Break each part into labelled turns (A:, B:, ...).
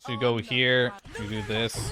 A: So you go here, you do this,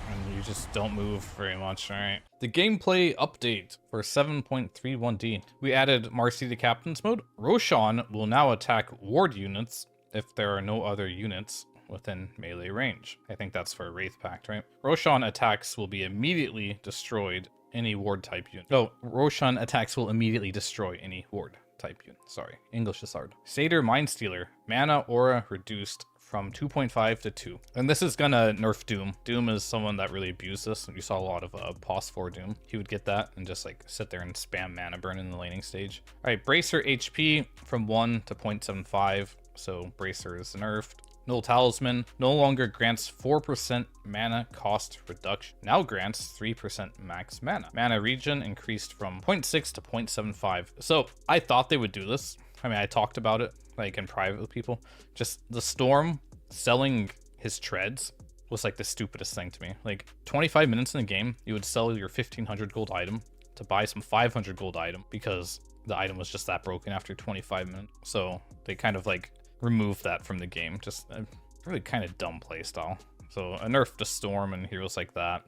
A: and you just don't move very much, alright. The gameplay update for 7.31D. We added Marcy to Captain's mode. Roshan will now attack ward units if there are no other units within melee range. I think that's for Wraith Pact, right? Roshan attacks will be immediately destroyed any ward type unit. Oh, Roshan attacks will immediately destroy any ward type unit. Sorry, English is hard. Satyr Mindstealer, mana aura reduced from 2.5 to 2. And this is gonna nerf Doom. Doom is someone that really abused this, and you saw a lot of pos 4 Doom. He would get that and just like sit there and spam mana burn in the laning stage. Alright, Bracer HP from 1 to 0.75, so Bracer is nerfed. Null Talisman no longer grants 4% mana cost reduction. Now grants 3% max mana. Mana regen increased from 0.6 to 0.75. So I thought they would do this. I mean, I talked about it like in private with people. Just the Storm selling his treads was like the stupidest thing to me. Like 25 minutes in the game, you would sell your 1500 gold item to buy some 500 gold item because the item was just that broken after 25 minutes. So they kind of like remove that from the game. Just a really kind of dumb playstyle. So a nerf to Storm and heroes like that.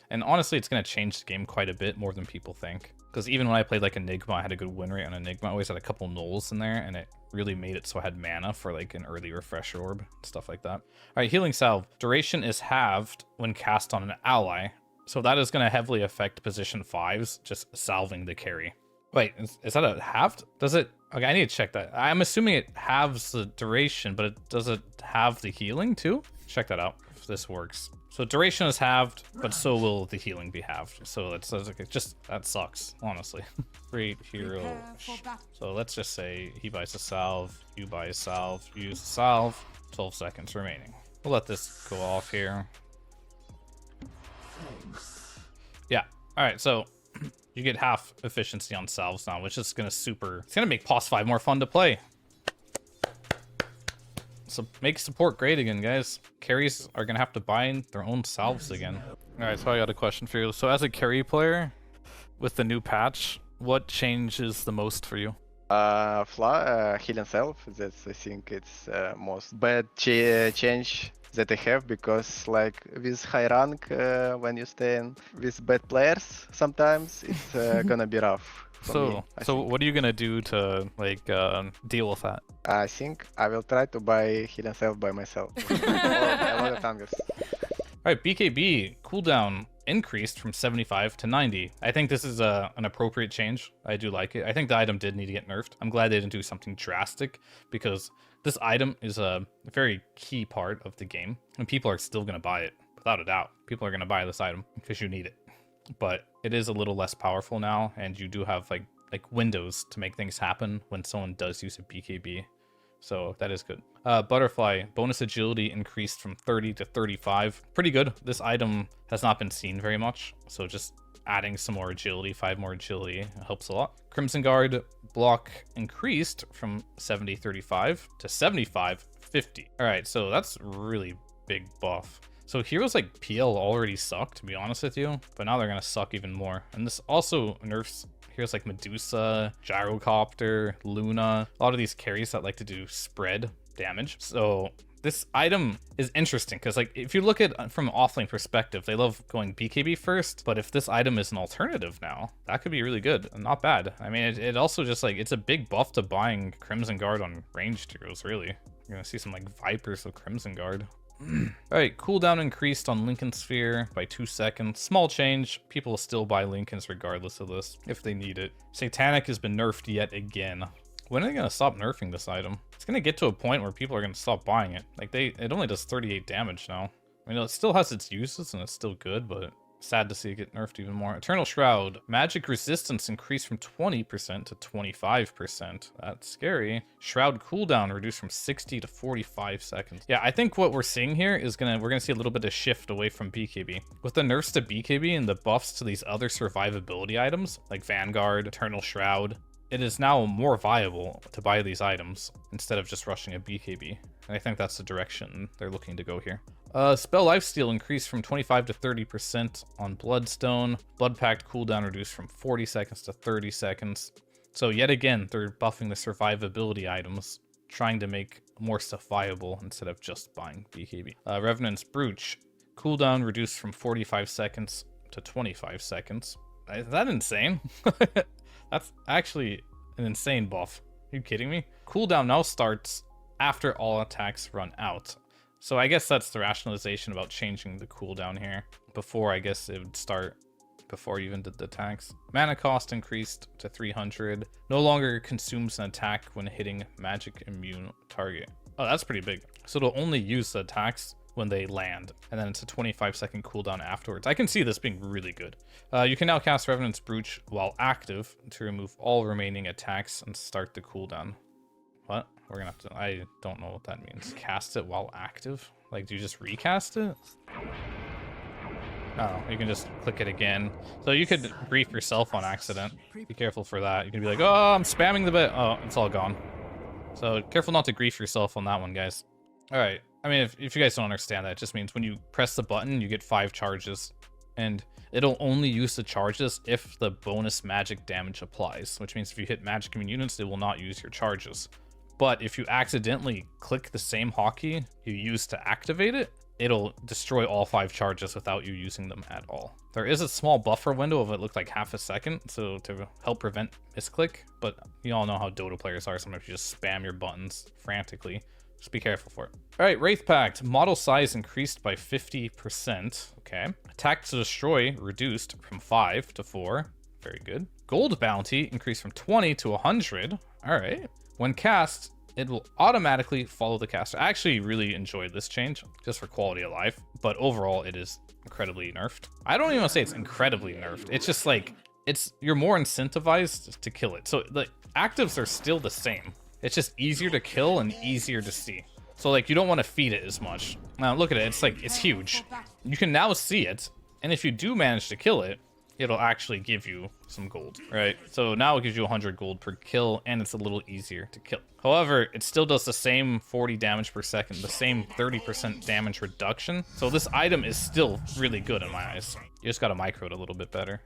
A: And honestly, it's going to change the game quite a bit more than people think. Because even when I played like Enigma, I had a good win rate on Enigma. I always had a couple nulls in there, and it really made it so I had mana for like an early refresh orb, stuff like that. All right, Healing Salve. Duration is halved when cast on an ally. So that is going to heavily affect position 5s, just salving the carry. Wait, is that a halved? Does it? Okay, I need to check that. I'm assuming it halves the duration, but does it have the healing too? Check that out if this works. So duration is halved, but so will the healing be halved. So that's like, just, that sucks, honestly. Great hero. So let's just say he buys a salve, you buy a salve, use a salve, 12 seconds remaining. We'll let this go off here. Yeah, all right, so you get half efficiency on salves now, which is gonna it's gonna make POS 5 more fun to play. So make support great again, guys. Carries are gonna have to buy their own salves again. All right, so I got a question for you. So as a carry player, with the new patch, what changes the most for you?
B: Healing self. That's, I think, it's most bad change that I have, because like with high rank, when you stay in with bad players, sometimes it's gonna be rough.
A: So what are you gonna do to like deal with that?
B: I think I will try to buy healing self by myself. Or a lot of tangles.
A: Alright, BKB cooldown increased from 75 to 90. I think this is an appropriate change. I do like it. I think the item did need to get nerfed. I'm glad they didn't do something drastic, because this item is a very key part of the game, and people are still going to buy it, without a doubt. People are going to buy this item because you need it. But it is a little less powerful now, and you do have like windows to make things happen when someone does use a BKB. So that is good. Butterfly, bonus agility increased from 30 to 35. Pretty good. This item has not been seen very much, so just adding some more agility, 5 more agility, helps a lot. Crimson Guard, block increased from 70-35 to 75-50. All right, so that's really big buff. So heroes like PL already suck, to be honest with you, but now they're gonna suck even more. And this also nerfs heroes like Medusa, Gyrocopter, Luna, a lot of these carries that like to do spread damage. So this item is interesting because, like, if you look at from an offlane perspective, they love going BKB first, but if this item is an alternative now, that could be really good and not bad. I mean, it also just like, it's a big buff to buying Crimson Guard on ranged heroes, really. You're gonna see some like Vipers with Crimson Guard. Alright, cooldown increased on Linken Sphere by 2 seconds. Small change. People will still buy Linkens regardless of this, if they need it. Satanic has been nerfed yet again. When are they going to stop nerfing this item? It's going to get to a point where people are going to stop buying it. Like, it only does 38 damage now. I mean, it still has its uses and it's still good, but sad to see it get nerfed even more. Eternal Shroud. Magic resistance increased from 20% to 25%. That's scary. Shroud cooldown reduced from 60 to 45 seconds. Yeah, I think what we're seeing here is we're gonna see a little bit of shift away from BKB. With the nerfs to BKB and the buffs to these other survivability items, like Vanguard, Eternal Shroud, it is now more viable to buy these items instead of just rushing a BKB. And I think that's the direction they're looking to go here. Spell lifesteal increased from 25 to 30% on Bloodstone. Blood Pact cooldown reduced from 40 seconds to 30 seconds. So yet again, they're buffing the survivability items trying to make more stuff viable instead of just buying BKB. Revenant's brooch. Cooldown reduced from 45 seconds to 25 seconds. Is that insane? That's actually an insane buff. Are you kidding me? Cooldown now starts after all attacks run out. So I guess that's the rationalization about changing the cooldown here. Before, I guess it would start before you even did the attacks. Mana cost increased to 300. No longer consumes an attack when hitting magic immune target. Oh, that's pretty big. So it'll only use the attacks when they land, and then it's a 25-second cooldown afterwards. I can see this being really good. You can now cast Revenant's Brooch while active to remove all remaining attacks and start the cooldown. What? We're gonna have to... I don't know what that means. Cast it while active? Like, do you just recast it? Oh, you can just click it again. So you could grief yourself on accident. Be careful for that. You can be like, oh, I'm spamming the bit. Oh, it's all gone. So careful not to grief yourself on that one, guys. All right. I mean, if you guys don't understand that, it just means when you press the button, you get 5 charges. And it'll only use the charges if the bonus magic damage applies. Which means if you hit magic immune units, it will not use your charges. But if you accidentally click the same hotkey you used to activate it, it'll destroy all 5 charges without you using them at all. There is a small buffer window of it looked like half a second, so to help prevent misclick, but you all know how Dota players are. Sometimes you just spam your buttons frantically. Just be careful for it. All right, Wraith Pact. Model size increased by 50%. Okay. Attack to destroy reduced from 5 to 4. Very good. Gold bounty increased from 20 to 100. All right. When cast, it will automatically follow the caster. I actually really enjoyed this change just for quality of life, but overall it is incredibly nerfed. I don't even want to say it's incredibly nerfed. It's just like, you're more incentivized to kill it. So the actives are still the same. It's just easier to kill and easier to see. So like, you don't want to feed it as much. Now look at it, it's huge. You can now see it, and if you do manage to kill it, it'll actually give you some gold, right? So now it gives you 100 gold per kill, and it's a little easier to kill. However, it still does the same 40 damage per second, the same 30% damage reduction. So this item is still really good in my eyes. You just gotta micro it a little bit better.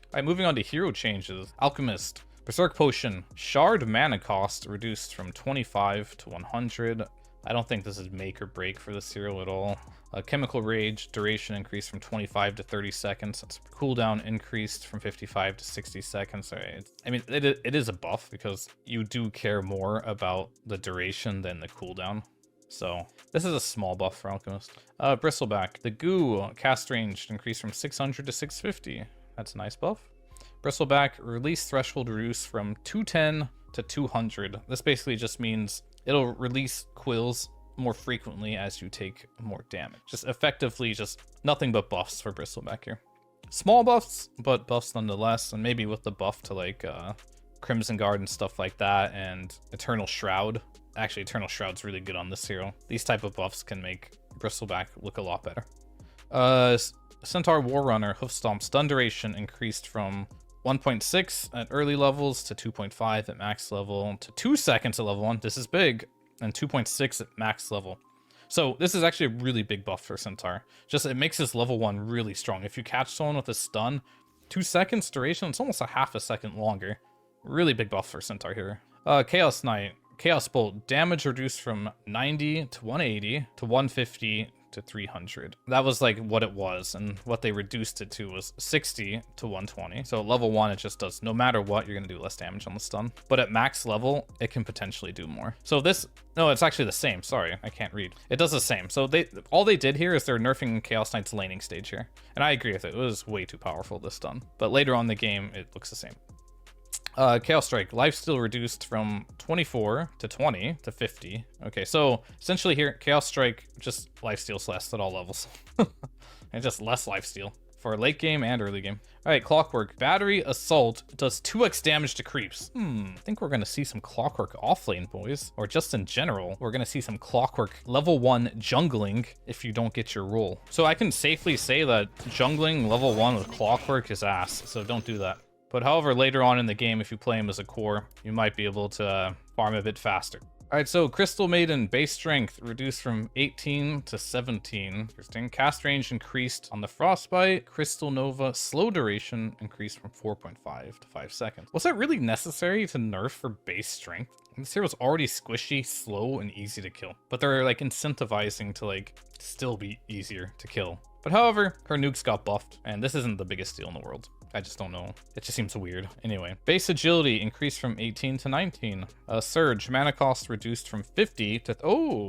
A: All right, moving on to hero changes. Alchemist. Berserk Potion. Shard mana cost reduced from 25 to 100. I don't think this is make or break for this hero at all. Chemical Rage, duration increased from 25 to 30 seconds. Its cooldown increased from 55 to 60 seconds. Right. I mean, it is a buff because you do care more about the duration than the cooldown. So this is a small buff for Alchemist. Bristleback. The goo cast range increased from 600 to 650. That's a nice buff. Bristleback, release threshold reduced from 210 to 200. This basically just means it'll release quills more frequently as you take more damage. Just effectively just nothing but buffs for Bristleback here. Small buffs, but buffs nonetheless, and maybe with the buff to like Crimson Guard and stuff like that, and Eternal Shroud. Actually, Eternal Shroud's really good on this hero. These type of buffs can make Bristleback look a lot better. Centaur Warrunner, Hoof Stomp, stun duration increased from 1.6 at early levels to 2.5 at max level to 2 seconds at level 1. This is big. And 2.6 at max level. So this is actually a really big buff for Centaur. Just it makes his level 1 really strong. If you catch someone with a stun, 2 seconds duration, it's almost a half a second longer. Really big buff for Centaur here. Chaos Knight. Chaos Bolt. Damage reduced from 90 to 180 to 150 to 300. That was like what it was, and what they reduced it to was 60 to 120. So at level 1, it just does, no matter what, you're gonna do less damage on the stun. But at max level, it can potentially do more. So this, no, it's actually the same. Sorry, I can't read. It does the same. So all they did here is they're nerfing Chaos Knight's laning stage here. And I agree with it. It was way too powerful, this stun. But later on in the game, it looks the same. Chaos Strike, lifesteal reduced from 24 to 20 to 50. Okay, so essentially here, Chaos Strike just lifesteals less at all levels. And just less lifesteal for late game and early game. All right, Clockwerk. Battery Assault does 2x damage to creeps. I think we're going to see some Clockwerk offlane, boys. Or just in general, we're going to see some Clockwerk level 1 jungling if you don't get your roll. So I can safely say that jungling level 1 with Clockwerk is ass, so don't do that. But however, later on in the game, if you play him as a core, you might be able to farm a bit faster. All right, so Crystal Maiden, base strength reduced from 18 to 17. Interesting. Cast range increased on the Frostbite. Crystal Nova, slow duration increased from 4.5 to 5 seconds. Was that really necessary to nerf for base strength? This hero's already squishy, slow, and easy to kill. But they're like incentivizing to like still be easier to kill. But however, her nukes got buffed, and this isn't the biggest deal in the world. I just don't know. It just seems weird. Anyway, base agility increased from 18 to 19. Surge, mana cost reduced from 50 to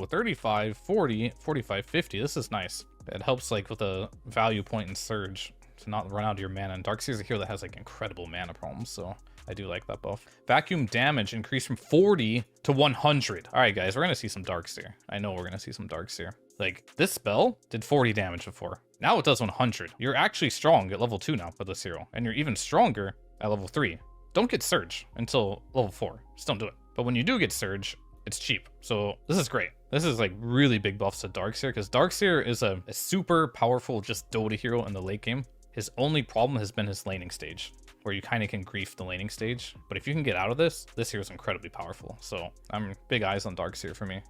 A: 35, 40, 45, 50. This is nice. It helps like with a value point in surge to not run out of your mana. And Darkseer's a hero that has like incredible mana problems, so I do like that buff. Vacuum damage increased from 40 to 100. All right, guys, we're gonna see some Darkseer. I know we're gonna see some Darkseer. Like, this spell did 40 damage before. Now it does 100. You're actually strong at level 2 now for this hero, and you're even stronger at level 3. Don't get Surge until level 4. Just don't do it. But when you do get Surge, it's cheap. So this is great. This is like really big buffs to Darkseer, because Darkseer is a super powerful just Dota hero in the late game. His only problem has been his laning stage, where you kind of can grief the laning stage. But if you can get out of this hero is incredibly powerful. So I'm big eyes on Darkseer for me.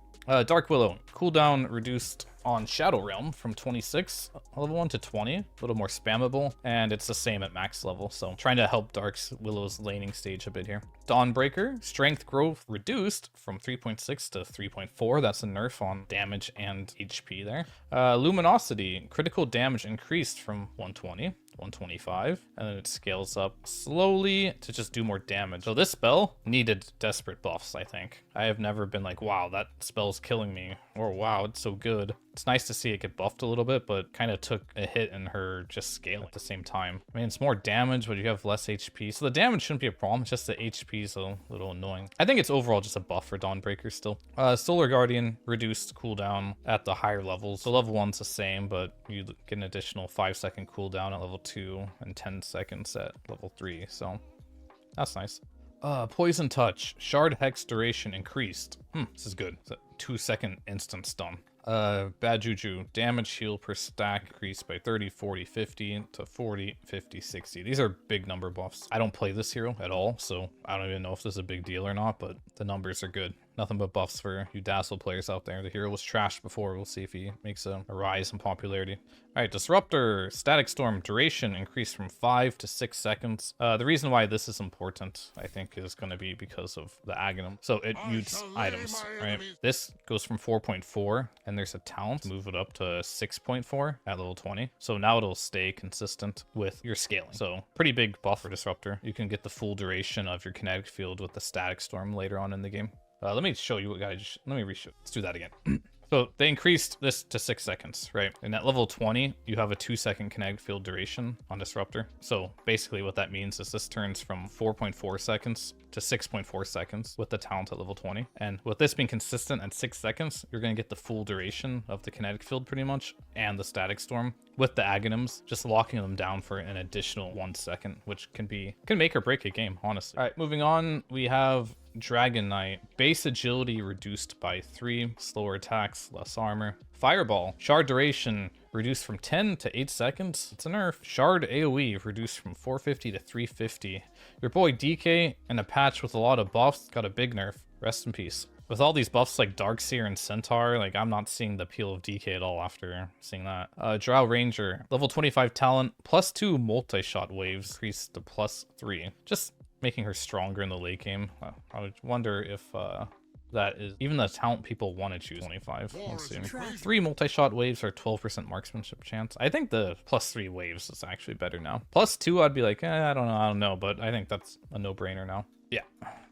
A: Dark Willow, cooldown reduced on Shadow Realm from 26 level 1 to 20, a little more spammable, and it's the same at max level, so trying to help Willow's laning stage a bit here. Dawnbreaker, strength growth reduced from 3.6 to 3.4, that's a nerf on damage and HP there. Luminosity, critical damage increased from 120 125, and then it scales up slowly to just do more damage. So this spell needed desperate buffs, I think. I have never been like, wow, that spell's killing me, or wow, it's so good. It's nice to see it get buffed a little bit, but kind of took a hit in her just scaling at the same time. I mean, it's more damage, but you have less HP, so the damage shouldn't be a problem. It's just the HP is a little annoying. I think it's overall just a buff for Dawnbreaker still. Solar Guardian reduced cooldown at the higher levels. So level 1's the same, but you get an additional 5-second cooldown at level 2 and 10 seconds at level 3, so that's nice. Poison Touch, Shard Hex duration increased. This is good. It's a 2-second instant stun. Bad Juju, damage heal per stack increased by 30, 40, 50 to 40, 50, 60. These are big number buffs. I don't play this hero at all, so I don't even know if this is a big deal or not, but the numbers are good. Nothing but buffs for you Dazzle players out there. The hero was trashed before. We'll see if he makes a rise in popularity. All right, Disruptor, Static Storm, duration increased from 5 to 6 seconds. The reason why this is important, I think, is going to be because of the Aghanim. So it mutes items, right? This goes from 4.4, and there's a talent to move it up to 6.4 at level 20. So now it'll stay consistent with your scaling. So pretty big buff for Disruptor. You can get the full duration of your kinetic field with the Static Storm later on in the game. Let me show you what let me reshow. Let's do that again. So they increased this to 6 seconds, right? And at level 20, you have a 2-second kinetic field duration on Disruptor. So basically what that means is this turns from 4.4 seconds to 6.4 seconds with the talent at level 20. And with this being consistent at 6 seconds, you're going to get the full duration of the kinetic field pretty much, and the Static Storm with the Aghanims, just locking them down for an additional 1 second, which can make or break a game, honestly. All right, moving on, we have Dragon Knight, base agility reduced by 3, slower attacks, less armor. Fireball, shard duration reduced from 10 to 8 seconds. It's a nerf. Shard AoE reduced from 450 to 350. Your boy DK in a patch with a lot of buffs got a big nerf. Rest in peace. With all these buffs like Darkseer and Centaur, like I'm not seeing the appeal of DK at all after seeing that. Drow Ranger, level 25 talent, +2 multi-shot waves, increased to +3. Just making her stronger in the late game. I would wonder if that is even the talent people want to choose. 25. Let's see. 3 multi-shot waves are 12% marksmanship chance. I think the +3 waves is actually better now. +2, I'd be like, I don't know, but I think that's a no-brainer now. Yeah,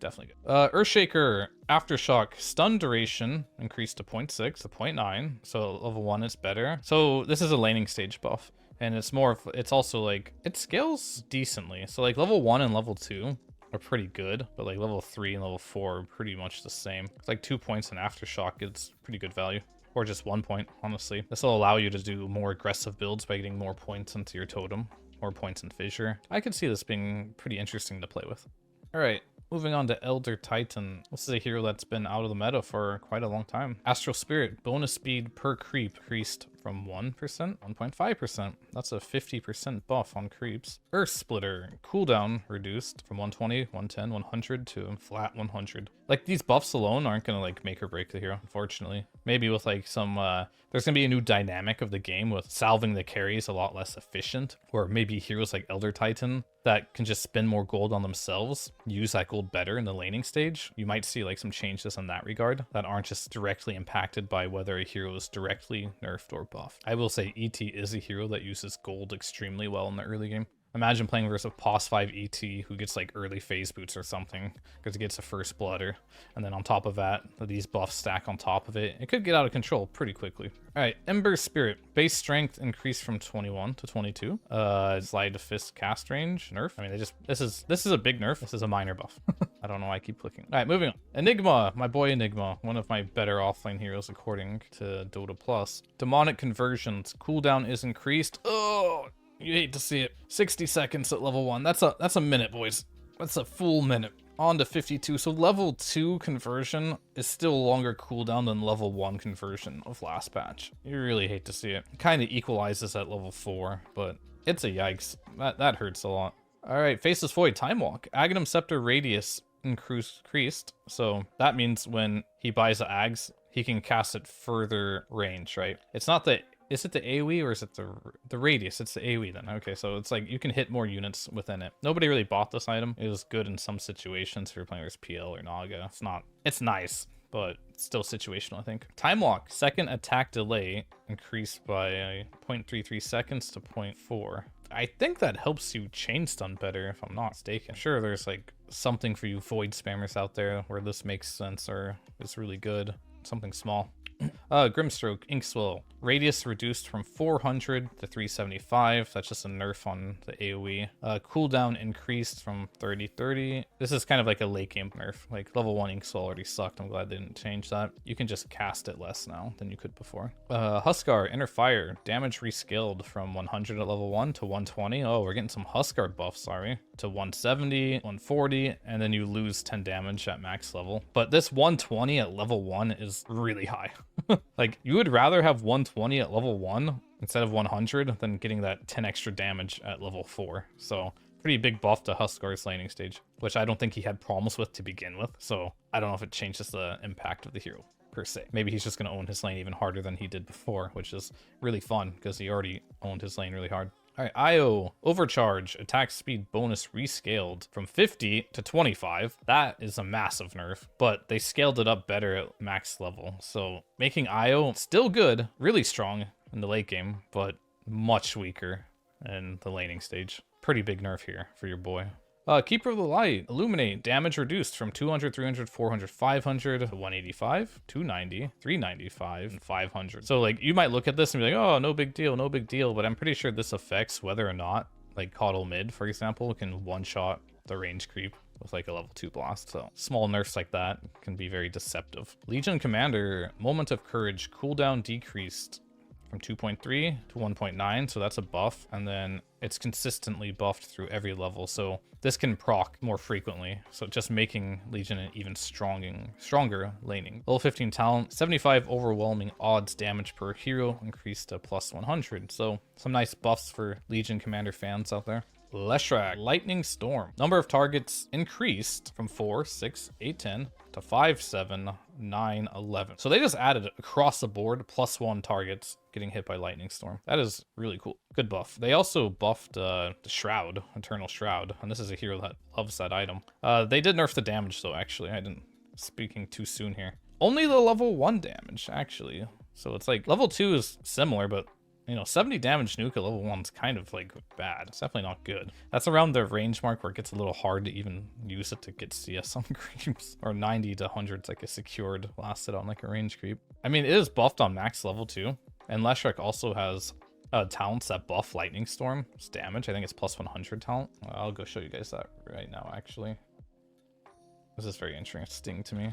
A: definitely good. Earthshaker, Aftershock, stun duration increased to 0.6 to 0.9. So level 1 is better. So this is a laning stage buff. And it's it's also like, it scales decently. So like level 1 and level 2 are pretty good, but like level 3 and level 4 are pretty much the same. It's like 2 points in Aftershock, it's pretty good value. Or just 1 point, honestly. This will allow you to do more aggressive builds by getting more points into your totem, more points in Fissure. I could see this being pretty interesting to play with. All right, moving on to Elder Titan. This is a hero that's been out of the meta for quite a long time. Astral Spirit, bonus speed per creep increased from 1%, 1.5%. That's a 50% buff on creeps. Earth Splitter, cooldown reduced from 120, 110, 100 to flat 100. Like, these buffs alone aren't gonna like make or break the hero, unfortunately. Maybe with like some, there's gonna be a new dynamic of the game with salving the carries a lot less efficient, or maybe heroes like Elder Titan that can just spend more gold on themselves, use that gold better in the laning stage. You might see like some changes in that regard that aren't just directly impacted by whether a hero is directly nerfed or buffed. I will say ET is a hero that uses gold extremely well in the early game. Imagine playing versus a pos 5 ET who gets like early phase boots or something because he gets a first blooder, and then on top of that, these buffs stack on top of it. It could get out of control pretty quickly. All right, Ember Spirit, base strength increased from 21 to 22. Slide to fist cast range nerf. I mean, this is a big nerf. This is a minor buff. I don't know why I keep clicking. All right, moving on. Enigma, my boy Enigma, one of my better offlane heroes according to Dota Plus. Demonic conversions, cooldown is increased. Oh. You hate to see it. 60 seconds at level 1. That's a minute, boys. That's a full minute. On to 52. So level 2 conversion is still longer cooldown than level 1 conversion of last patch. You really hate to see it. Kind of equalizes at level 4, but it's a yikes. That hurts a lot. All right, Faceless Void, Time Walk. Aghanim Scepter radius increased. So that means when he buys the Ags, he can cast it further range, right? It's not the... Is it the AoE or is it the radius? It's the AoE then. Okay, so it's like you can hit more units within it. Nobody really bought this item. It was good in some situations if you're playing with PL or Naga. It's nice, but it's still situational, I think. Time Walk, second attack delay increased by 0.33 seconds to 0.4. I think that helps you chain stun better, if I'm not mistaken. Sure, there's like something for you void spammers out there where this makes sense or is really good. Something small. Grimstroke, Inkswell, radius reduced from 400 to 375. That's just a nerf on the AoE. Cooldown increased from 30. This is kind of like a late game nerf. Like level 1 Inkswell already sucked. I'm glad they didn't change that. You can just cast it less now than you could before. Huskar, Inner Fire, damage rescaled from 100 at level 1 to 120. Oh, we're getting some Huskar buffs, are we? To 170, 140, and then you lose 10 damage at max level. But this 120 at level 1 is really high. Like, you would rather have 120 at level 1 instead of 100 than getting that 10 extra damage at level 4. So, pretty big buff to Huskar's laning stage, which I don't think he had problems with to begin with. So, I don't know if it changes the impact of the hero per se. Maybe he's just going to own his lane even harder than he did before, which is really fun because he already owned his lane really hard. All right, IO, overcharge, attack speed bonus rescaled from 50 to 25. That is a massive nerf, but they scaled it up better at max level. So making IO still good, really strong in the late game, but much weaker in the laning stage. Pretty big nerf here for your boy. Keeper of the Light, illuminate, damage reduced from 200, 300, 400, 500 to 185, 290, 395, and 500. So like you might look at this and be like, oh, no big deal, but I'm pretty sure this affects whether or not like Coddle Mid, for example, can one-shot the range creep with like a level 2 blast. So small nerfs like that can be very deceptive. Legion Commander, Moment of Courage, cooldown decreased from 2.3 to 1.9, so that's a buff, and then it's consistently buffed through every level, so this can proc more frequently, so just making Legion an even stronger laning. Level 15 talent, 75 overwhelming odds damage per hero increased to plus 100, so some nice buffs for Legion Commander fans out there. Leshrac, Lightning Storm. Number of targets increased from 4, 6, 8, 10 to 5, 7, 9, 11. So they just added across the board +1 targets getting hit by Lightning Storm. That is really cool. Good buff. They also buffed the Shroud, Eternal Shroud, and this is a hero that loves that item. They did nerf the damage though, actually. I didn't, speaking too soon here. Only the level 1 damage, actually. So it's like level 2 is similar, but you know, 70 damage nuke at level 1 is kind of like bad. It's definitely not good. That's around the range mark where it gets a little hard to even use it to get CS on creeps. Or 90 to 100 is like a secured lasted on like a range creep. I mean, it is buffed on max level too. And leshrac also has talents that buff Lightning Storm's damage. I think it's plus 100 talent. I'll go show you guys that right now, actually. This is very interesting to me.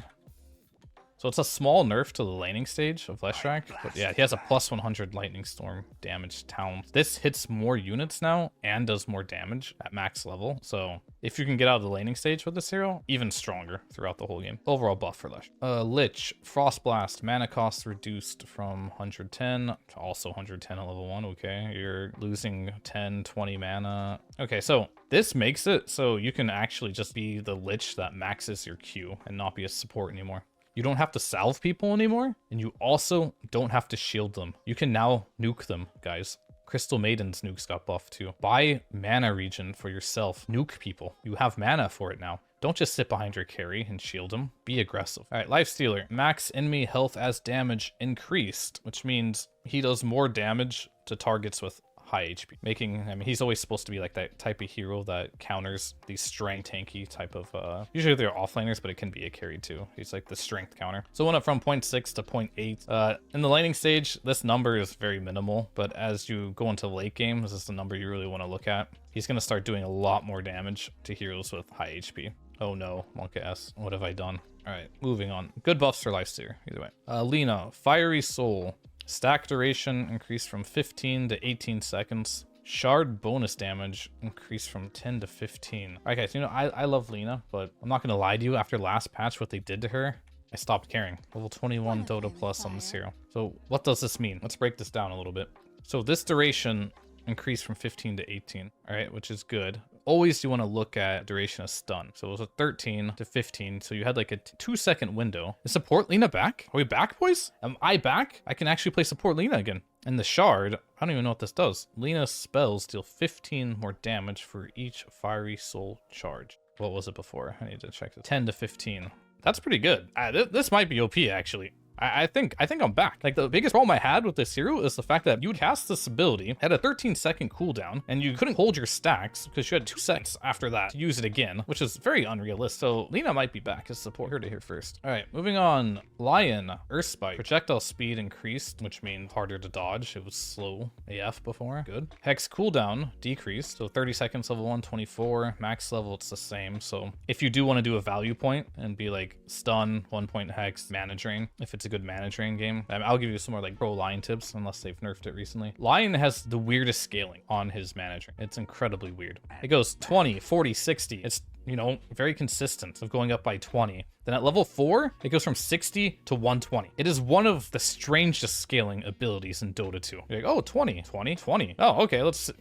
A: So it's a small nerf to the laning stage of leshrac, but yeah, he has a plus 100 lightning storm damage talent. This hits more units now and does more damage at max level. So if you can get out of the laning stage with this hero, even stronger throughout the whole game. Overall buff for Lesh. Lich, Frost Blast, mana cost reduced from 110 to also 110 at level 1. Okay, you're losing 10, 20 mana. Okay, so this makes it so you can actually just be the Lich that maxes your Q and not be a support anymore. You don't have to salve people anymore, and you also don't have to shield them. You can now nuke them, guys. Crystal Maiden's nukes got buffed too. Buy mana regen for yourself. Nuke people. You have mana for it now. Don't just sit behind your carry and shield him. Be aggressive. All right, Lifestealer. Max enemy health as damage increased, which means he does more damage to targets with high HP. Making, I mean, he's always supposed to be like that type of hero that counters these strength tanky type of, usually they're offlaners, but it can be a carry too. He's like the strength counter. So went up from 0.6 to 0.8. In the laning stage, this number is very minimal, but as you go into late game, this is the number you really want to look at. He's going to start doing a lot more damage to heroes with high HP. Oh no, Monka S. What have I done? All right, moving on. Good buffs for Lifestealer, either way. Lena, Fiery Soul. Stack duration increased from 15 to 18 seconds. Shard bonus damage increased from 10 to 15. Okay, so you know, I love Lena, but I'm not gonna lie to you, after last patch, what they did to her, I stopped caring. Level 21 Dota plus on this hero. So what does this mean? Let's break this down a little bit. So this duration increased from 15 to 18, all right, which is good. Always you want to look at duration of stun. So it was a 13 to 15. So you had like a 2-second window. Is support Lena back? Are we back, boys? Am I back? I can actually play support Lena again. And the shard, I don't even know what this does. Lena's spells deal 15 more damage for each Fiery Soul charge. What was it before? I need to check this. 10 to 15. That's pretty good. This might be OP actually. I think I'm back. Like, the biggest problem I had with this hero is the fact that you would cast this ability, had a 13-second cooldown, and you couldn't hold your stacks because you had 2 seconds after that to use it again, which is very unrealistic. So Lena might be back as support. Heard it here first. All right, moving on. Lion, Earthspike. Projectile speed increased, which means harder to dodge. It was slow AF before. Good. Hex cooldown decreased, so 30 seconds level 1, 24. Max level, it's the same. So if you do want to do a value point and be like stun, 1 point hex, mana drain, if it's a good mana drain game. I'll give you some more like pro Lion tips unless they've nerfed it recently. Lion has the weirdest scaling on his mana drain. It's incredibly weird. It goes 20, 40, 60. It's, you know, very consistent of going up by 20. Then at level 4, it goes from 60 to 120. It is one of the strangest scaling abilities in Dota 2. You're like, oh, 20, 20, 20. Oh, okay, let's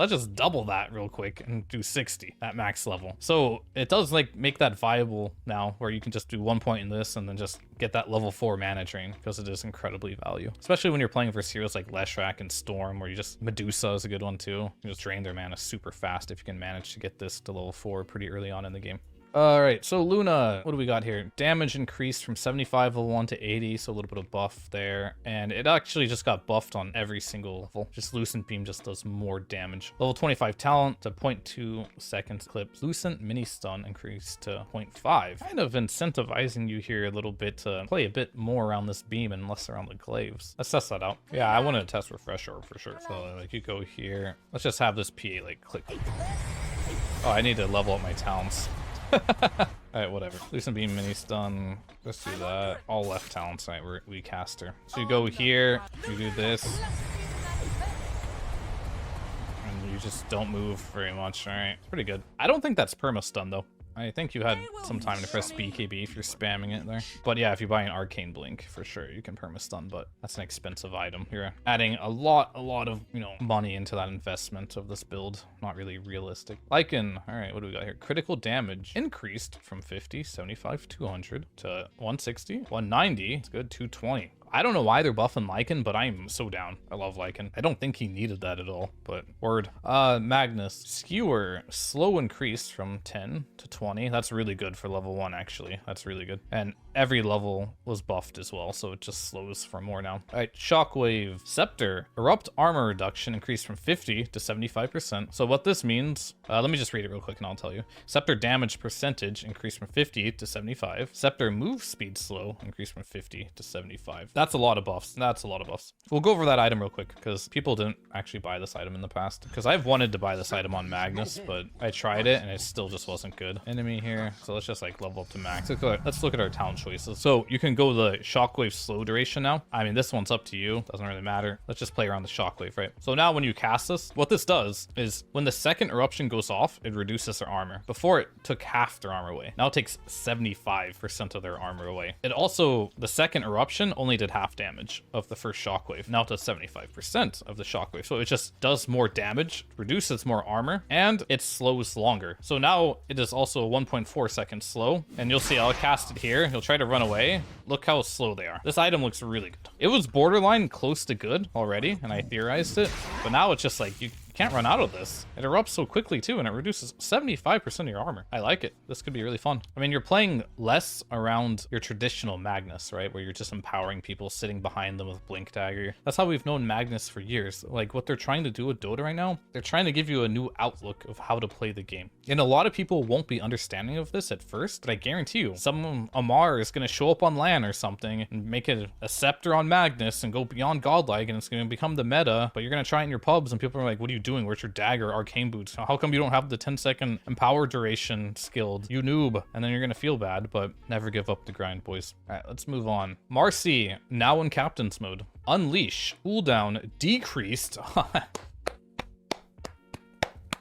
A: just double that real quick and do 60 at max level. So it does like make that viable now where you can just do 1 point in this and then just get that level 4 mana drain because it is incredibly value. Especially when you're playing versus heroes like leshrac and Storm, where you just, Medusa is a good one too. You just drain their mana super fast if you can manage to get this to level 4 pretty early on in the game. All right, so Luna, what do we got here? Damage increased from 75 level 1 to 80, so a little bit of buff there. And it actually just got buffed on every single level. Just Lucent Beam just does more damage. Level 25 talent to 0.2 seconds clip. Lucent Mini Stun increased to 0.5. Kind of incentivizing you here a little bit to play a bit more around this beam and less around the glaives. Let's test that out. Yeah, I want to test Refresh Orb for sure. So like you go here. Let's just have this PA like click. Oh, I need to level up my talents. Alright, whatever. Lucent Beam, Mini Stun. Let's do that. All left talents, right? We cast her. So you go here, you do this. And you just don't move very much, alright? Pretty good. I don't think that's perma stun though. I think you had some time to press BKB if you're spamming it there. But yeah, if you buy an Arcane Blink, for sure, you can perma stun, but that's an expensive item. You're adding a lot of, you know, money into that investment of this build. Not really realistic. Lycan, all right, what do we got here? Critical damage increased from 50, 75, 200 to 160, 190. It's good, 220. I don't know why they're buffing Lycan, but I'm so down. I love Lycan. I don't think he needed that at all, but word. Magnus. Skewer. Slow increased from 10 to 20. That's really good for level 1, actually. That's really good. And every level was buffed as well, so it just slows for more now. All right, Shockwave. Scepter. Erupt armor reduction increased from 50 to 75%. So what this means, let me just read it real quick and I'll tell you. Scepter damage percentage increased from 50 to 75. Scepter move speed slow increased from 50 to 75. That's a lot of buffs. That's a lot of buffs. We'll go over that item real quick because people didn't actually buy this item in the past. Because I've wanted to buy this item on Magnus, but I tried it and it still just wasn't good. Enemy here. So let's just like level up to max. Let's look at our talent choices. So you can go the shockwave slow duration now. I mean, this one's up to you. Doesn't really matter. Let's just play around the shockwave, right? So now when you cast this, what this does is when the second eruption goes off, it reduces their armor. Before it took half their armor away. Now it takes 75% of their armor away. It also, the second eruption only did half damage of the first shockwave. Now it does 75% of the shockwave. So it just does more damage, reduces more armor, and it slows longer. So now it is also 1.4 seconds slow. And you'll see I'll cast it here. He'll try to run away. Look how slow they are. This item looks really good. It was borderline close to good already, and I theorized it. But now it's just like, you can't run out of this. It erupts so quickly too, and it reduces 75% of your armor. I like it. This could be really fun. I mean, you're playing less around your traditional Magnus, right? Where you're just empowering people, sitting behind them with blink dagger. That's how we've known Magnus for years. Like what they're trying to do with Dota right now, they're trying to give you a new outlook of how to play the game. And a lot of people won't be understanding of this at first, but I guarantee you, some Amar is going to show up on LAN or something and make it a scepter on Magnus and go beyond godlike, and it's going to become the meta, but you're going to try it in your pubs and people are like, what are you doing? Where's your dagger, arcane boots? How come you don't have the 10-second empower duration skilled? You noob. And then you're gonna feel bad, but never give up the grind, boys. All right, let's move on. Marcy, now in captain's mode. Unleash, cooldown decreased.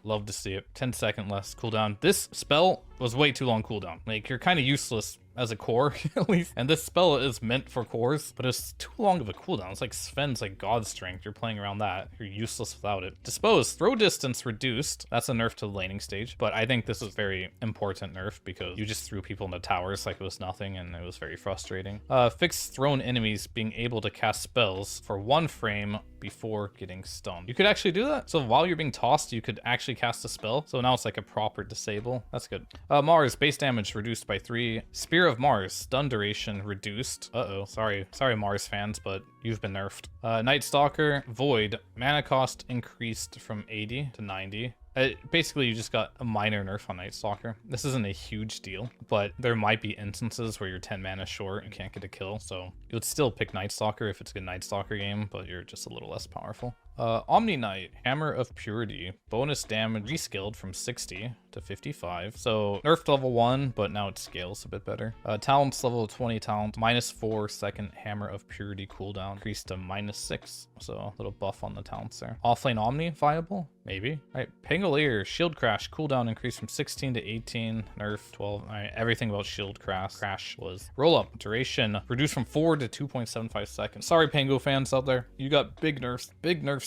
A: Love to see it. 10-second less cooldown. This spell was way too long cooldown. Like, you're kind of useless as a core, at least. And this spell is meant for cores, but it's too long of a cooldown. It's like Sven's like God Strength. You're playing around that. You're useless without it. Dispose, throw distance reduced. That's a nerf to the laning stage, but I think this is very important nerf because you just threw people into towers like it was nothing, and it was very frustrating. Fix thrown enemies being able to cast spells for 1 frame before getting stunned. You could actually do that. So while you're being tossed, you could actually cast a spell. So now it's like a proper disable. That's good. Mars, base damage reduced by 3. Spear of Mars, stun duration reduced. Sorry Mars fans, but you've been nerfed. Night Stalker, Void, mana cost increased from 80 to 90. Basically, you just got a minor nerf on Night Stalker. This isn't a huge deal, but there might be instances where you're 10 mana short and can't get a kill, so you would still pick Night Stalker if it's a good Night Stalker game, but you're just a little less powerful. Omni Knight, Hammer of Purity, bonus damage reskilled from 60 to 55. So nerfed level 1, but now it scales a bit better. Talents level 20 talent, -4 second Hammer of Purity cooldown, increased to -6. So a little buff on the talents there. Offlane Omni, viable? Maybe. All right, Pangolier, Shield Crash, cooldown increased from 16 to 18, nerf 12. All right, everything about Shield Crash was. Roll up, duration reduced from 4 to 2.75 seconds. Sorry, Pango fans out there. You got big nerfs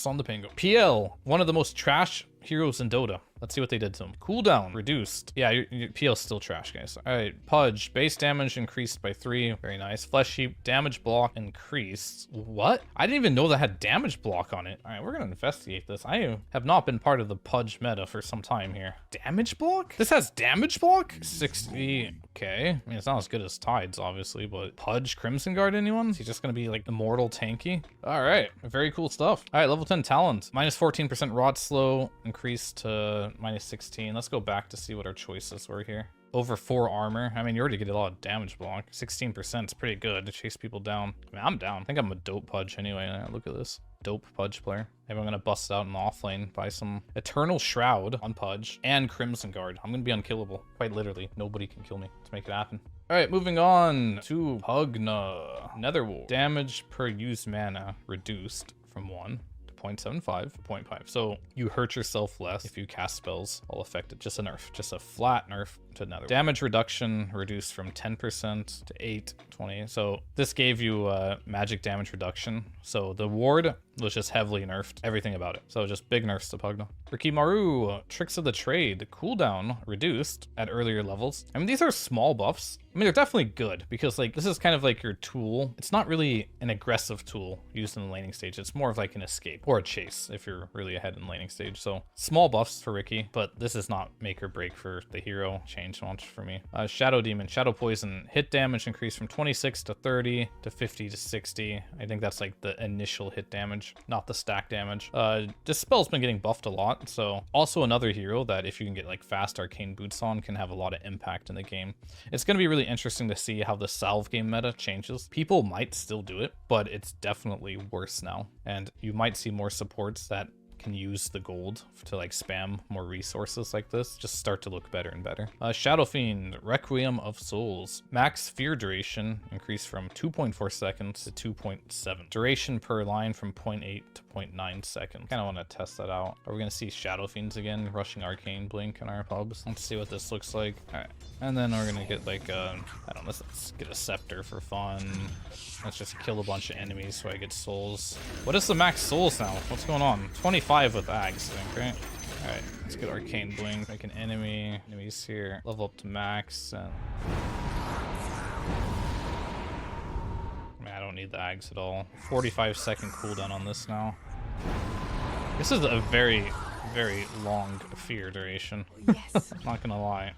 A: on the Pango. PL, one of the most trash heroes in Dota. Let's see what they did to him. Cooldown reduced. Yeah, your PL's still trash, guys. All right, Pudge, base damage increased by 3. Very nice. Flesh Heap, damage block increased. What? I didn't even know that had damage block on it. All right, we're gonna investigate this. I have not been part of the Pudge meta for some time here. Damage block? This has damage block? 60. Okay. I mean, it's not as good as Tides, obviously, but Pudge, Crimson Guard, anyone? Is he just gonna be like immortal tanky? All right, very cool stuff. All right, level 10 talent. -14% rot slow, increased to -16. Let's go back to see what our choices were here. Over 4 armor. I mean, you already get a lot of damage block. 16% is pretty good to chase people down. I mean, I'm down. I think I'm a dope Pudge anyway. Look at this. Dope Pudge player. Maybe I'm gonna bust out in the offlane, buy some Eternal Shroud on Pudge and Crimson Guard. I'm gonna be unkillable. Quite literally. Nobody can kill me. Let's make it happen. Alright, moving on to Pugna. Netherwolf. Damage per used mana reduced from 1 to 0.75 to 0.5. So you hurt yourself less if you cast spells all affected. Just a nerf. Just a flat nerf to Netherwolf. Damage reduction reduced from 10% to 8, 20. So this gave you magic damage reduction. So the ward was just heavily nerfed. Everything about it. So just big nerfs to Pugna. Rikimaru, Tricks of the Trade, cooldown reduced at earlier levels. I mean, these are small buffs. I mean, they're definitely good because like this is kind of like your tool. It's not really an aggressive tool used in the laning stage. It's more of like an escape or a chase if you're really ahead in the laning stage. So small buffs for Riki, but this is not make or break for the hero. Change much for me. Shadow Demon, Shadow Poison, hit damage increased from 26 to 30 to 50 to 60. I think that's like the initial hit damage, not the stack damage. This spell's been getting buffed a lot. So also another hero that if you can get like fast arcane boots on can have a lot of impact in the game. It's going to be really interesting to see how the salve game meta changes. People might still do it, but it's definitely worse now. And you might see more supports that can use the gold to like spam more resources like this, just start to look better and better. Shadow Fiend, Requiem of Souls. Max fear duration increased from 2.4 seconds to 2.7. Duration per line from 0.8 to 0.9 seconds. Kind of want to test that out. Are we going to see Shadow Fiends again, rushing Arcane Blink in our pubs? Let's see what this looks like. All right. And then we're going to get like, I don't know, let's get a scepter for fun. Let's just kill a bunch of enemies so I get souls. What is the max souls now? What's going on? 25 with Ags, I think, right? Alright, let's get Arcane Blink, make an enemies here, level up to max, and... Man, I don't need the Ags at all. 45-second cooldown on this now. This is a very, very long fear duration. Yes. I'm not gonna lie.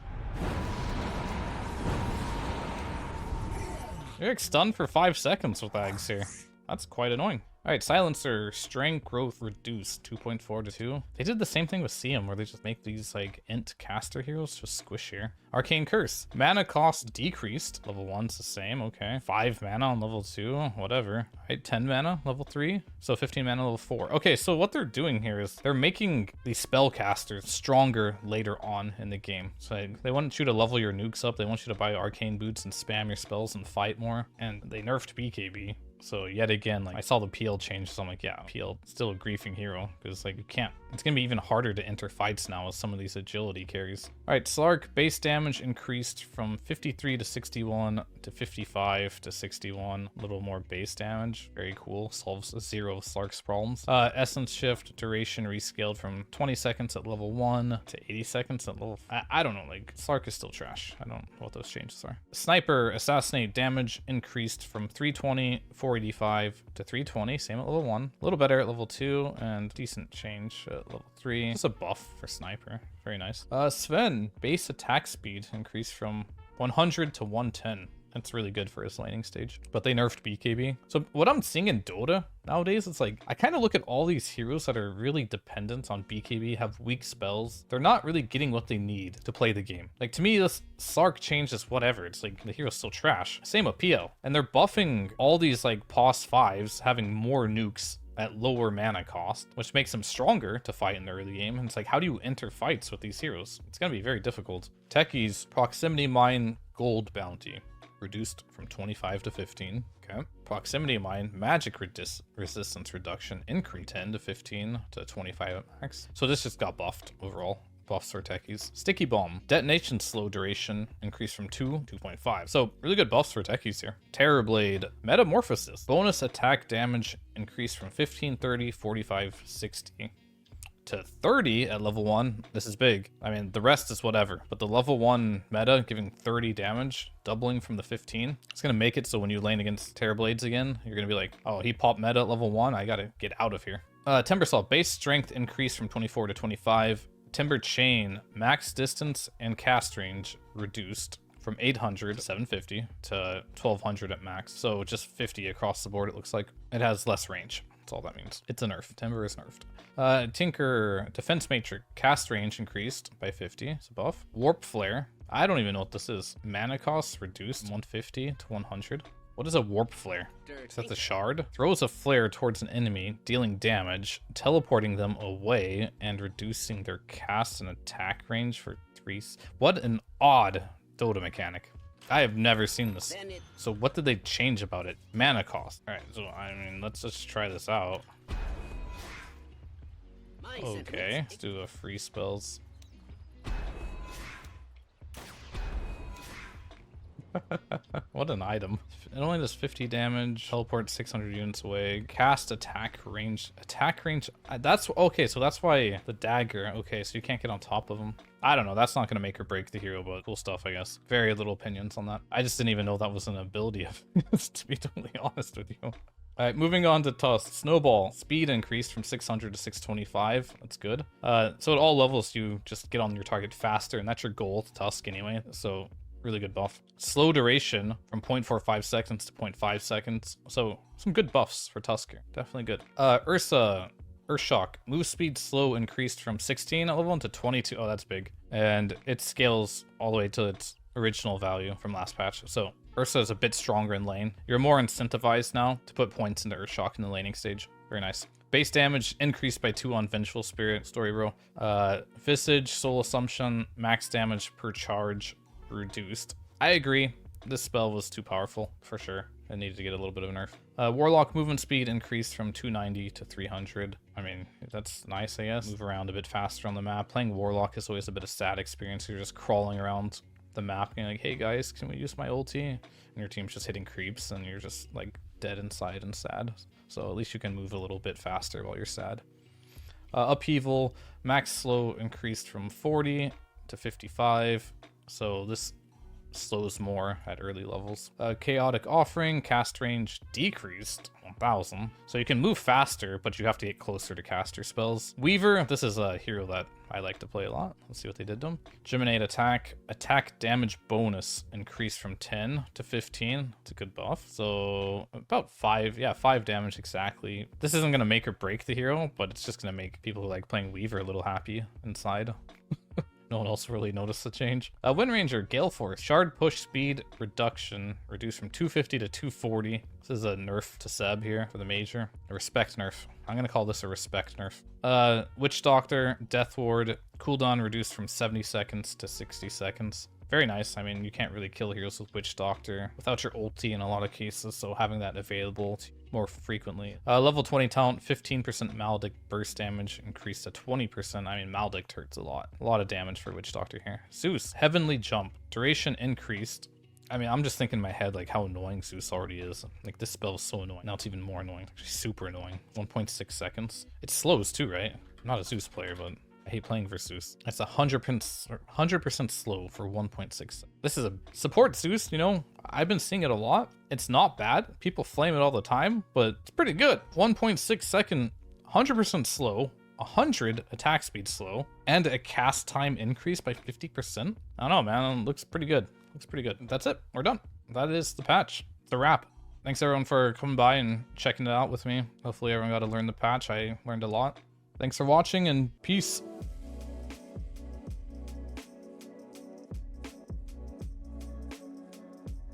A: You're stunned for 5 seconds with Ags here. That's quite annoying. Alright, Silencer, Strength Growth Reduced, 2.4 to 2. They did the same thing with Seum, where they just make these, like, int caster heroes just squishier. Arcane Curse. Mana cost decreased. Level 1's the same, okay. 5 mana on level 2, whatever. Alright, 10 mana, level 3. So 15 mana, level 4. Okay, so what they're doing here is they're making these spellcasters stronger later on in the game. So they want you to level your nukes up, they want you to buy arcane boots and spam your spells and fight more. And they nerfed BKB. So yet again, like I saw the PL change, so I'm like, yeah, PL still a griefing hero because like you can't. It's gonna be even harder to enter fights now with some of these agility carries. All right, Slark base damage increased from 53 to 61 to 55 to 61. A little more base damage, very cool. Solves 0 of Slark's problems. Essence shift duration rescaled from 20 seconds at level 1 to 80 seconds at level. I don't know, like Slark is still trash. I don't know what those changes are. Sniper assassinate damage increased from 320. 485 to 320, same at level 1. A little better at level 2, and decent change at level 3. It's a buff for sniper. Very nice. Sven, base attack speed increased from 100 to 110. That's really good for his laning stage. But they nerfed BKB. So what I'm seeing in Dota nowadays, it's like, I kind of look at all these heroes that are really dependent on BKB, have weak spells. They're not really getting what they need to play the game. Like, to me, this Sark change is whatever. It's like, the hero's still trash. Same with PL. And they're buffing all these, like, POS 5s, having more nukes at lower mana cost, which makes them stronger to fight in the early game. And it's like, how do you enter fights with these heroes? It's gonna be very difficult. Techies, proximity mine, gold bounty. Reduced from 25 to 15. Okay. Proximity mine, magic resistance reduction, increase 10 to 15 to 25 at max. So this just got buffed overall. Buffs for techies. Sticky bomb, detonation slow duration increased from 2 to 2.5. So really good buffs for techies here. Terrorblade, metamorphosis, bonus attack damage increased from 15, 30, 45, 60. To 30 at level 1. This is big. I mean, the rest is whatever, but the level 1 meta giving 30 damage, doubling from the 15, it's gonna make it so when you lane against Terrorblades again, you're gonna be like, oh, he popped meta at level 1, I gotta get out of here. Timbersaw, base strength increased from 24 to 25. Timber chain, max distance and cast range reduced from 800 to 750 to 1200 at max. So just 50 across the board, it looks like. It has less range. That's all that means. It's a nerf. Timber is nerfed. Tinker, defense matrix, cast range increased by 50. It's a buff. Warp flare. I don't even know what this is. Mana cost reduced 150 to 100. What is a warp flare? Is that the shard? Throws a flare towards an enemy, dealing damage, teleporting them away, and reducing their cast and attack range for 3. What an odd Dota mechanic. I have never seen this. So what did they change about it? Mana cost. All right, so I mean, let's just try this out. Okay, let's do the free spells. What an item. It only does 50 damage, teleport 600 units away, cast attack range. Attack range, that's okay, so that's why the dagger. Okay, so you can't get on top of them. I don't know, that's not gonna make or break the hero, but cool stuff, I guess. Very little opinions on that. I just didn't even know that was an ability of to be totally honest with you. All right, moving on to Tusk. Snowball, speed increased from 600 to 625. That's good. So at all levels, you just get on your target faster, and that's your goal to Tusk anyway. So really good buff. Slow duration from 0.45 seconds to 0.5 seconds. So some good buffs for Tusk here. Definitely good. Ursa, Earthshock, move speed slow increased from 16 at level 1 to 22. Oh, that's big. And it scales all the way to its original value from last patch. So Ursa is a bit stronger in lane. You're more incentivized now to put points into Earthshock in the laning stage. Very nice. Base damage increased by 2 on Vengeful Spirit, story bro. Visage, Soul Assumption, max damage per charge reduced. I agree. This spell was too powerful, for sure. It needed to get a little bit of a nerf. Warlock movement speed increased from 290 to 300. I mean, that's nice, I guess. Move around a bit faster on the map. Playing Warlock is always a bit of sad experience. You're just crawling around the map and you're like, hey guys, can we use my ulti? And your team's just hitting creeps and you're just like dead inside and sad. So at least you can move a little bit faster while you're sad. Upheaval, max slow increased from 40 to 55. So this slows more at early levels. Chaotic Offering, cast range decreased 1000. So you can move faster, but you have to get closer to caster spells. Weaver, this is a hero that I like to play a lot. Let's see what they did to him. Geminate attack damage bonus increased from 10 to 15. It's a good buff. So about 5 damage exactly. This isn't gonna make or break the hero, but it's just gonna make people who like playing Weaver a little happy inside. No one else really noticed the change. Wind Ranger, Gale Force, Shard Push Speed Reduction, reduced from 250 to 240. This is a nerf to Seb here for the major. A respect nerf. I'm gonna call this a respect nerf. Witch Doctor, Death Ward, cooldown reduced from 70 seconds to 60 seconds. Very nice. I mean, you can't really kill heroes with Witch Doctor without your ulti in a lot of cases, so having that available more frequently. Level 20 talent, 15% Maledict burst damage increased to 20%. I mean, Maledict hurts a lot. A lot of damage for Witch Doctor here. Zeus, Heavenly Jump, duration increased. I mean, I'm just thinking in my head, like, how annoying Zeus already is. Like, this spell is so annoying. Now it's even more annoying. Actually, super annoying. 1.6 seconds. It slows too, right? I'm not a Zeus player, but I hate playing for Zeus. It's 100% slow for 1.6. This is a support Zeus, you know? I've been seeing it a lot. It's not bad. People flame it all the time, but it's pretty good. 1.6 second, 100% slow, 100 attack speed slow, and a cast time increase by 50%. I don't know, man. It looks pretty good. Looks pretty good. That's it. We're done. That is the patch. The wrap. Thanks everyone for coming by and checking it out with me. Hopefully everyone got to learn the patch. I learned a lot. Thanks for watching and peace.